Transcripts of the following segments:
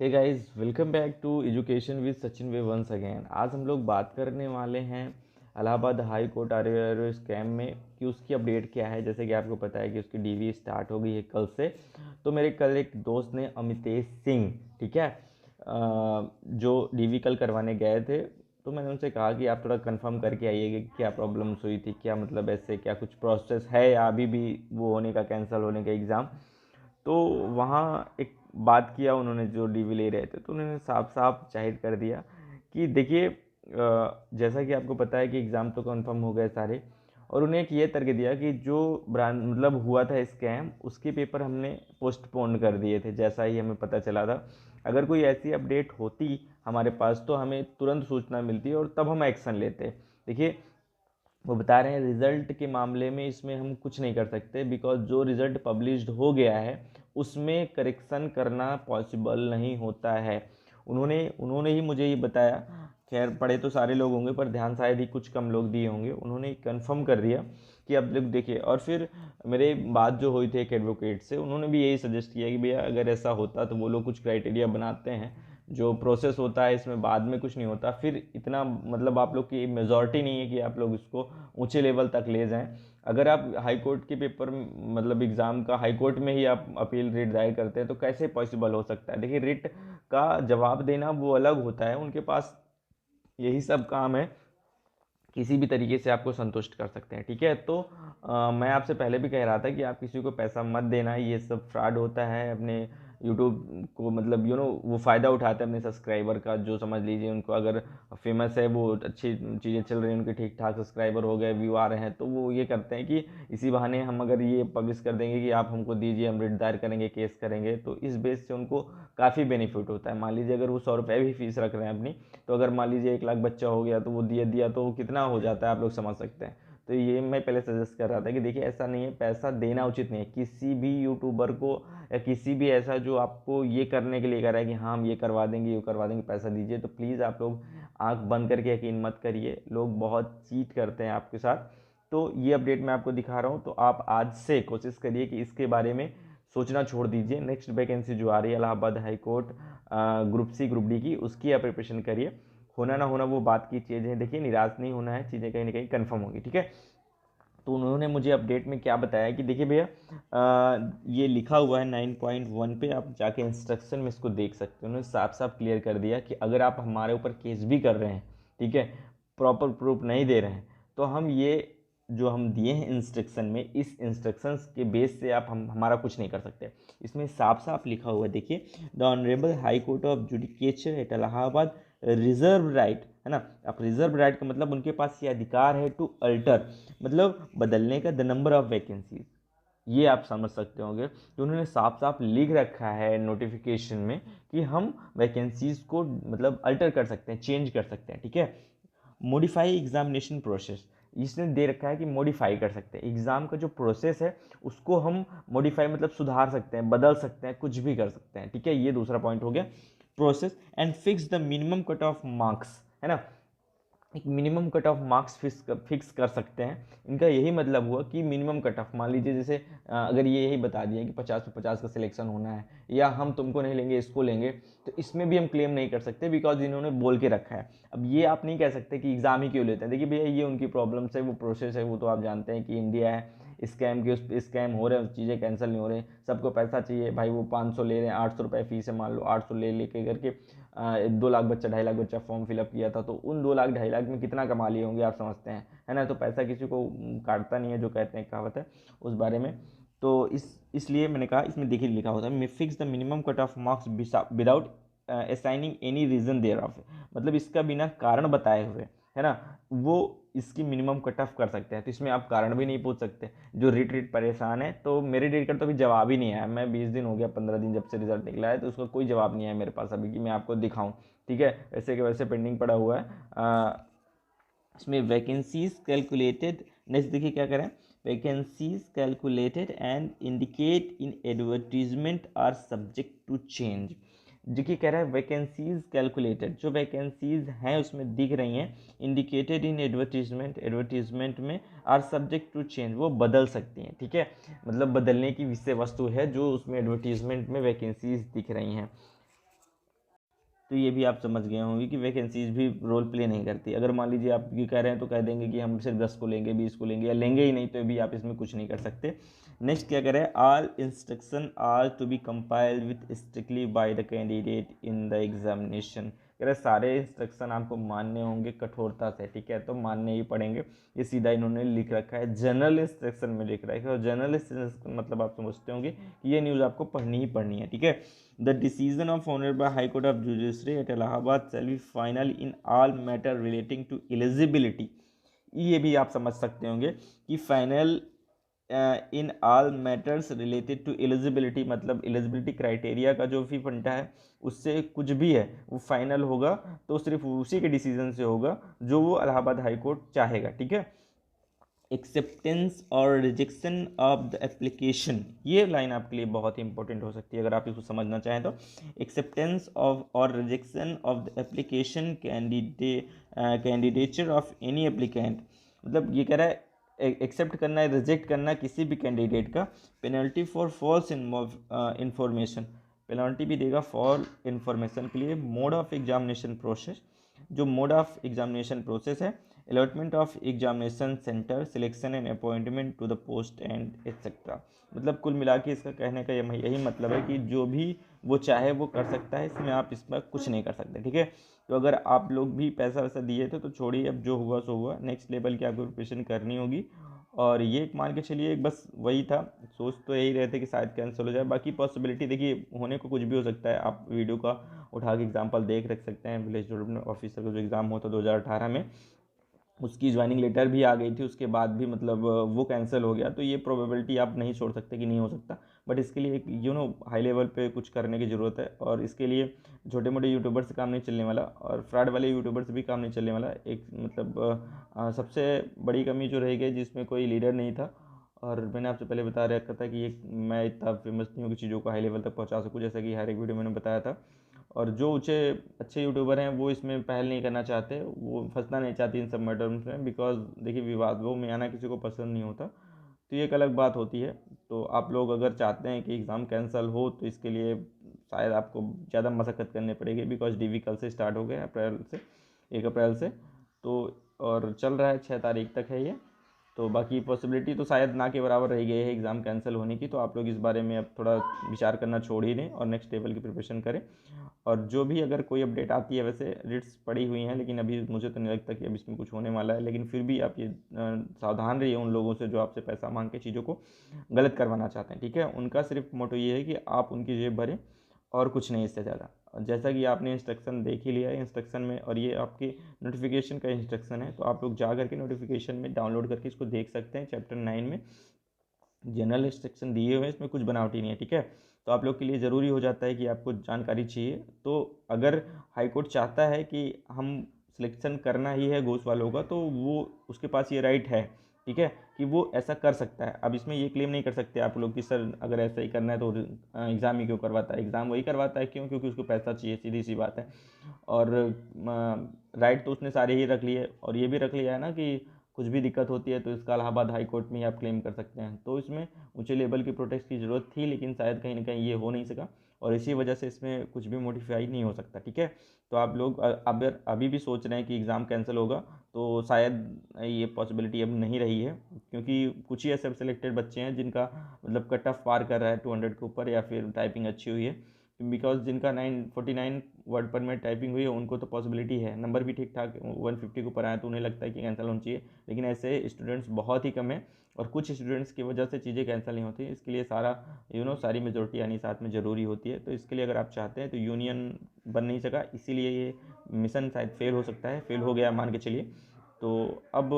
Hey guys, welcome back to education with Sachin way once again. आज हम लोग बात करने वाले हैं Allahabad high court R scam में कि उसकी अपडेट क्या है। जैसे कि आपको पता है कि उसकी डीवी स्टार्ट हो गई है कल से। तो मेरे कल एक दोस्त ने अमितेश सिंह, ठीक है, जो डीवी कल करवाने गए थे, तो मैंने उनसे कहा कि आप थोड़ा कंफर्म करके आइएगा कि क्या प्रॉब्लम्स हुई थी, क्या मतलब ऐसे क्या कुछ प्रोसेस है या अभी भी वो होने का, कैंसिल होने का एग्ज़ाम। तो वहाँ एक बात किया उन्होंने, जो डीवी ले रहे थे, तो उन्होंने साफ साफ जाहिर कर दिया कि देखिए, जैसा कि आपको पता है कि एग्ज़ाम तो कंफर्म हो गए सारे, और उन्हें एक ये तर्क दिया कि जो ब्रांड मतलब हुआ था स्कैम, उसके पेपर हमने पोस्टपोन कर दिए थे। जैसा ही हमें पता चला था, अगर कोई ऐसी अपडेट होती हमारे पास तो हमें तुरंत सूचना मिलती और तब हम एक्शन लेते। देखिए, वो बता रहे हैं रिज़ल्ट के मामले में इसमें हम कुछ नहीं कर सकते, बिकॉज जो रिज़ल्ट पब्लिश्ड हो गया है उसमें करेक्शन करना पॉसिबल नहीं होता है। उन्होंने उन्होंने ही मुझे ये बताया। खैर, पढ़े तो सारे लोग होंगे पर ध्यान शायद ही कुछ कम लोग दिए होंगे। उन्होंने कंफर्म कर दिया कि अब लोग देखिए। और फिर मेरे बात जो हुई थी एक एडवोकेट से, उन्होंने भी यही सजेस्ट किया कि भैया अगर ऐसा होता तो वो लोग कुछ क्राइटेरिया बनाते हैं, जो प्रोसेस होता है इसमें बाद में कुछ नहीं होता। फिर इतना मतलब आप लोग की मेजॉरिटी नहीं है कि आप लोग इसको ऊंचे लेवल तक ले जाएं। अगर आप हाई कोर्ट के पेपर मतलब एग्ज़ाम का हाई कोर्ट में ही आप अपील रिट दायर करते हैं तो कैसे पॉसिबल हो सकता है। देखिए, रिट का जवाब देना वो अलग होता है, उनके पास यही सब काम है, किसी भी तरीके से आपको संतुष्ट कर सकते हैं। ठीक है, तो मैं आपसे पहले भी कह रहा था कि आप किसी को पैसा मत देना, ये सब फ्रॉड होता है। अपने यूट्यूब को मतलब वो फ़ायदा उठाते हैं अपने सब्सक्राइबर का, जो समझ लीजिए उनको अगर फेमस है, वो अच्छी चीज़ें चल रही हैं, उनके ठीक ठाक सब्सक्राइबर हो गए, व्यू आ रहे हैं, तो वो ये करते हैं कि इसी बहाने हम अगर ये पब्लिश कर देंगे कि आप हमको दीजिए, हम रिट दायर करेंगे, केस करेंगे, तो इस बेस से उनको काफ़ी बेनिफिट होता है। मान लीजिए अगर वो 100 रुपये भी फीस रख रहे हैं अपनी, तो अगर मान लीजिए 1 लाख बच्चा हो गया तो वो दिया दिया तो कितना हो जाता है, आप लोग समझ सकते हैं। तो ये मैं पहले सजेस्ट कर रहा था कि देखिए, ऐसा नहीं है, पैसा देना उचित नहीं है किसी भी यूट्यूबर को, या किसी भी ऐसा जो आपको ये करने के लिए कह रहा है कि हाँ हम ये करवा देंगे, ये करवा देंगे, पैसा दीजिए। तो प्लीज़ आप लोग आंख बंद करके यकीन मत करिए, लोग बहुत चीट करते हैं आपके साथ। तो ये अपडेट मैं आपको दिखा रहा हूँ, तो आप आज से कोशिश करिए कि इसके बारे में सोचना छोड़ दीजिए। नेक्स्ट वैकेंसी जो आ रही है Allahabad high court group C group D की, उसकी आप प्रिपरेशन करिए। होना ना होना वो बात की चीज़ है। देखिए, निराश नहीं होना है, चीज़ें कहीं ना कहीं कंफर्म होगी। ठीक है, तो उन्होंने मुझे अपडेट में क्या बताया कि देखिए भैया, ये लिखा हुआ है 9.1 पे, आप जाके इंस्ट्रक्शन में इसको देख सकते हैं। उन्होंने साफ साफ क्लियर कर दिया कि अगर आप हमारे ऊपर केस भी कर रहे हैं, ठीक है, प्रॉपर प्रूफ नहीं दे रहे हैं, तो हम ये जो हम दिए हैं इंस्ट्रक्शन में, इस इंस्ट्रक्शंस के बेस से आप हमारा कुछ नहीं कर सकते। इसमें साफ साफ लिखा हुआ है, देखिए, the honourable high court of judicature at Allahabad reserve right, है ना। अब रिजर्व राइट का मतलब उनके पास ये अधिकार है टू अल्टर, मतलब बदलने का, द नंबर ऑफ वैकेंसीज, ये आप समझ सकते होंगे। तो उन्होंने साफ साफ लिख रखा है नोटिफिकेशन में कि हम वैकेंसीज को मतलब अल्टर कर सकते हैं, चेंज कर सकते हैं। ठीक है, मॉडिफाई एग्जामिनेशन प्रोसेस, इसने दे रखा है कि मॉडिफाई कर सकते हैं एग्ज़ाम का जो प्रोसेस है, उसको हम मॉडिफाई मतलब सुधार सकते हैं, बदल सकते हैं, कुछ भी कर सकते हैं। ठीक है, ये दूसरा पॉइंट हो गया process. And fix the minimum cut off marks, है ना, एक minimum cut off marks fix कर सकते हैं। इनका यही मतलब हुआ कि मिनिमम कट ऑफ, मान लीजिए जैसे अगर ये यही बता दिया कि 50 पे 50 का सिलेक्शन होना है, या हम तुमको नहीं लेंगे इसको लेंगे, तो इसमें भी हम क्लेम नहीं कर सकते, बिकॉज इन्होंने बोल के रखा है। अब ये आप नहीं कह सकते कि एग्ज़ाम ही क्यों लेते हैं। देखिए भैया, ये उनकी प्रॉब्लम्स है, वो प्रोसेस है, वो तो आप जानते हैं कि इंडिया है, स्कैम के उस स्कैम हो रहे हैं, चीज़ें कैंसिल नहीं हो रही, सबको पैसा चाहिए भाई। वो 500 ले रहे हैं, 800 रुपये फीस है, मान लो 800 ले लेके करके 2 लाख बच्चा, 2.5 लाख बच्चा फॉर्म फिलअप किया था, तो उन 2 लाख 2.5 लाख में कितना कमा लिए होंगे, आप समझते हैं, है ना। तो पैसा किसी को काटता नहीं है, जो कहते हैं कहावत है उस बारे में। तो इसलिए मैंने कहा, इसमें देखिए लिखा होता है, fix the minimum cut off marks without assigning any reason thereof, मतलब इसका बिना कारण बताए हुए, है ना, वो इसकी मिनिमम कट ऑफ कर सकते हैं। तो इसमें आप कारण भी नहीं पूछ सकते। जो रिट परेशान है, तो मेरे डेट का तो अभी जवाब ही नहीं आया। मैं 20 दिन हो गया, 15 दिन जब से रिजल्ट निकला है, तो उसका कोई जवाब नहीं आया मेरे पास अभी कि मैं आपको दिखाऊं। ठीक है, वैसे के वैसे पेंडिंग पड़ा हुआ है। इसमें वैकेंसीज कैलकुलेटेड, नेक्स्ट देखिए क्या करें, vacancies calculated and indicate in advertisement are subject to change. देखिए कह रहा है वैकेंसीज कैलकुलेटेड, जो वैकेंसीज हैं उसमें दिख रही हैं, इंडिकेटेड इन एडवर्टीजमेंट, एडवर्टीजमेंट में, आर सब्जेक्ट टू चेंज, वो बदल सकती हैं। ठीक है, मतलब बदलने की विषय वस्तु है जो उसमें एडवर्टीजमेंट में वैकेंसीज दिख रही हैं। तो ये भी आप समझ गए होंगे कि वैकेंसीज भी रोल प्ले नहीं करती। अगर मान लीजिए आप ये कह रहे हैं तो कह देंगे कि हम सिर्फ 10 को लेंगे, 20 को लेंगे, या लेंगे ही नहीं, तो भी आप इसमें कुछ नहीं कर सकते। नेक्स्ट क्या करें, all instruction are to be compiled with strictly by the candidate in the examination. कह रहे सारे इंस्ट्रक्शन आपको मानने होंगे कठोरता से, ठीक है, तो मानने ही पड़ेंगे। ये सीधा इन्होंने लिख रखा है, जनरल इंस्ट्रक्शन में लिख रखा है, और जनरल इंस्ट्रक्शन मतलब आप समझते होंगे कि ये न्यूज़ आपको पढ़नी ही पढ़नी है, ठीक है। The decision of Honorable High Court of Judiciary at Allahabad shall be final in all matter relating to eligibility। ये भी आप समझ सकते होंगे कि final in all matters related to eligibility, मतलब एलिजिबिलिटी क्राइटेरिया का जो भी फंडा है उससे कुछ भी है वो फाइनल होगा तो सिर्फ उसी के डिसीजन से होगा जो वो इलाहाबाद हाई कोर्ट चाहेगा, ठीक है। एक्सेप्टेंस और रिजेक्शन ऑफ द एप्लीकेशन, ये लाइन आपके लिए बहुत ही इंपॉर्टेंट हो सकती है अगर आप इसको समझना चाहें तो। एक्सेप्टेंस ऑफ और rejection of the application candidature of any applicant, मतलब ये कह रहा है एक्सेप्ट करना है, रिजेक्ट करना किसी भी कैंडिडेट का। Penalty for false information, penalty भी देगा फॉर इन्फॉर्मेशन के लिए। मोड ऑफ एग्जामिनेशन प्रोसेस, जो मोड ऑफ एग्जामिनेशन प्रोसेस है। Allotment of examination centre, selection and appointment to the post and etcetera. मतलब कुल मिला के इसका कहने का यही मतलब है कि जो भी वो चाहे वो कर सकता है, इसमें आप इसमें कुछ नहीं कर सकते, ठीक है। तो अगर आप लोग भी पैसा वैसा दिए थे तो छोड़िए, अब जो हुआ सो हुआ। नेक्स्ट लेवल की आपको प्रिपरेशन करनी होगी, और ये मान के चलिए बस वही था। सोच तो यही रहे थे कि शायद कैंसिल हो जाए, बाकी पॉसिबिलिटी देखिए होने को कुछ भी हो सकता है। आप वीडियो का उठा के एग्जाम्पल देख रख सकते हैं, विलेज डेवलपमेंट ऑफिसर का जो एग्ज़ाम होता 2018 में, उसकी ज्वाइनिंग लेटर भी आ गई थी, उसके बाद भी मतलब वो कैंसिल हो गया। तो ये प्रोबेबिलिटी आप नहीं छोड़ सकते कि नहीं हो सकता, बट इसके लिए एक हाई लेवल पे कुछ करने की ज़रूरत है। और इसके लिए छोटे मोटे यूट्यूबर से काम नहीं चलने वाला, और फ्रॉड वाले यूट्यूबर से भी काम नहीं चलने वाला। एक मतलब सबसे बड़ी कमी जो रह गई जिसमें कोई लीडर नहीं था, और मैंने आपसे पहले बता रखा था कि एक मैं इतना फेमस नहीं हूँ कि चीज़ों को हाई लेवल तक पहुँचा सकूँ, जैसा कि हर एक वीडियो मैंने बताया था। और जो ऊँचे अच्छे यूट्यूबर हैं वो इसमें पहल नहीं करना चाहते, वो फंसना नहीं चाहती इन सब मैटर्स में, बिकॉज देखिए विवादों में आना किसी को पसंद नहीं होता, तो ये एक अलग बात होती है। तो आप लोग अगर चाहते हैं कि एग्ज़ाम कैंसिल हो तो इसके लिए शायद आपको ज़्यादा मशक्क़त करनी पड़ेगी, बिकॉज डीवी कल से स्टार्ट हो गया, अप्रैल से 1 अप्रैल से, तो और चल रहा है 6 तारीख तक है ये। तो बाकी पॉसिबिलिटी तो शायद ना के बराबर रह गई है एग्ज़ाम कैंसिल होने की। तो आप लोग इस बारे में अब थोड़ा विचार करना छोड़ ही दें और नेक्स्ट लेवल की प्रिपरेशन करें। और जो भी अगर कोई अपडेट आती है, वैसे रिट्स पड़ी हुई हैं लेकिन अभी मुझे तो नहीं लगता कि अब इसमें कुछ होने वाला है, लेकिन फिर भी आप ये सावधान रहिए उन लोगों से जो आपसे पैसा मांग के चीज़ों को गलत करवाना चाहते हैं, ठीक है। उनका सिर्फ मोटो ये है कि आप उनकी जेब भरें और कुछ नहीं इससे ज़्यादा। जैसा कि आपने इंस्ट्रक्शन देख ही लिया है इंस्ट्रक्शन में, और ये आपकी नोटिफिकेशन का इंस्ट्रक्शन है, तो आप लोग जा करके नोटिफिकेशन में डाउनलोड करके इसको देख सकते हैं। चैप्टर 9 में जनरल इंस्ट्रक्शन दिए हुए हैं, इसमें कुछ बनावटी नहीं है, ठीक है। तो आप लोग के लिए ज़रूरी हो जाता है कि आपको जानकारी चाहिए। तो अगर हाई कोर्ट चाहता है कि हम सिलेक्शन करना ही है घूस वालों का, तो वो उसके पास ये राइट है, ठीक है, कि वो ऐसा कर सकता है। अब इसमें ये क्लेम नहीं कर सकते आप लोग कि सर अगर ऐसा ही करना है तो एग्ज़ाम ही क्यों करवाता है। एग्ज़ाम वही करवाता है क्यों, क्योंकि उसको पैसा चाहिए, सीधी सी बात है। और राइट तो उसने सारे ही रख लिए, और ये भी रख लिया है ना कि कुछ भी दिक्कत होती है तो इसका इलाहाबाद हाई कोर्ट में ही आप क्लेम कर सकते हैं। तो इसमें ऊंचे लेवल की प्रोटेस्ट की ज़रूरत थी, लेकिन शायद कहीं ना कहीं ये हो नहीं सका, और इसी वजह से इसमें कुछ भी मॉडिफाई नहीं हो सकता, ठीक है। तो आप लोग अगर अभी भी सोच रहे हैं कि एग्ज़ाम कैंसिल होगा, तो शायद ये पॉसिबिलिटी अब नहीं रही है, क्योंकि कुछ ही ऐसे सेलेक्टेड बच्चे हैं जिनका मतलब कट ऑफ पार कर रहा है 200 के ऊपर, या फिर टाइपिंग अच्छी हुई है। बिकॉज जिनका 949 वर्ड पर मिनट टाइपिंग हुई है उनको तो पॉसिबिलिटी है, नंबर भी ठीक ठाक 150 के ऊपर आया, तो उन्हें लगता है कि कैंसिल होनी चाहिए। लेकिन ऐसे स्टूडेंट्स बहुत ही कम हैं, और कुछ स्टूडेंट्स की वजह से चीज़ें कैंसिल नहीं होती। इसके लिए सारी मेजोरिटी आनी साथ में ज़रूरी होती है। तो इसके लिए अगर आप चाहते हैं तो यूनियन बन नहीं सका, इसीलिए ये मिशन शायद फेल हो सकता है, फेल हो गया मान के चलिए। तो अब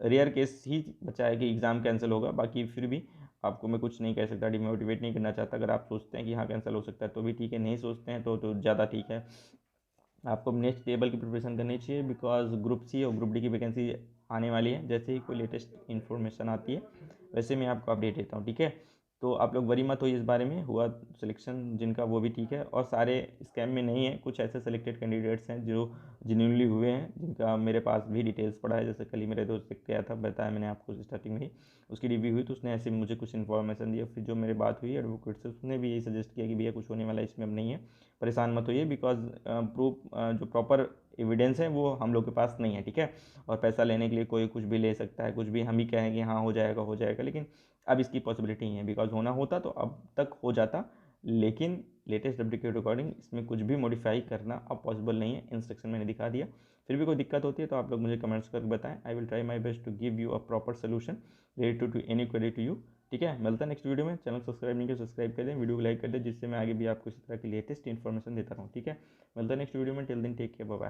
रेयर केस ही बचा है कि एग्ज़ाम कैंसिल होगा, बाकी फिर भी आपको मैं कुछ नहीं कह सकता, डिमोटिवेट नहीं करना चाहता। अगर आप सोचते हैं कि हाँ कैंसिल हो सकता है तो भी ठीक है, नहीं सोचते हैं तो ज़्यादा ठीक है। आपको नेक्स्ट टेबल की प्रिपरेशन करनी चाहिए, बिकॉज ग्रुप सी और ग्रुप डी की वैकेंसी आने वाली है। जैसे ही कोई लेटेस्ट इन्फॉर्मेशन आती है वैसे मैं आपको अपडेट देता हूँ, ठीक है। तो आप लोग वरी मत होइए इस बारे में, हुआ सिलेक्शन जिनका वो भी ठीक है, और सारे स्कैम में नहीं है। कुछ ऐसे सेलेक्टेड कैंडिडेट्स हैं जो जेन्युइनली हुए हैं, जिनका मेरे पास भी डिटेल्स पड़ा है। जैसे कल ही मेरे दोस्त से गया था, बताया मैंने आपको स्टार्टिंग में ही, उसकी रिव्यू हुई तो उसने ऐसे मुझे कुछ इन्फॉर्मेशन दिया। फिर जो मेरी बात हुई एडवोकेट से, उसने भी यही सजेस्ट किया कि भैया कुछ होने वाला इसमें अब नहीं है, परेशान मत होइए, बिकॉज प्रूफ जो प्रॉपर एविडेंस है वो हम लोग के पास नहीं है, ठीक है। और पैसा लेने के लिए कोई कुछ भी ले सकता है, कुछ भी हम ही कहें कि हाँ हो जाएगा, लेकिन अब इसकी पॉसिबिलिटी नहीं है। बिकॉज होना होता तो अब तक हो जाता, लेकिन लेटेस्ट अपडेट के अकॉर्डिंग इसमें कुछ भी मॉडिफाई करना अब पॉसिबल नहीं है। इंस्ट्रक्शन मैंने दिखा दिया। फिर भी कोई दिक्कत होती है तो आप लोग मुझे कमेंट्स करके बताएं। I will try my best to give you a proper solution related to any query to you, ठीक है। मिलता है नेक्स्ट वीडियो में। चैनल सब्सक्राइब नहीं किया सब्सक्राइब कर दें, वीडियो को लाइक कर दें, जिससे मैं आगे भी आपको इस तरह की लेटेस्ट इन्फॉर्मेशन देता रहूँ, ठीक है। मिलता है नेक्स्ट वीडियो में। Till then take care, bye bye.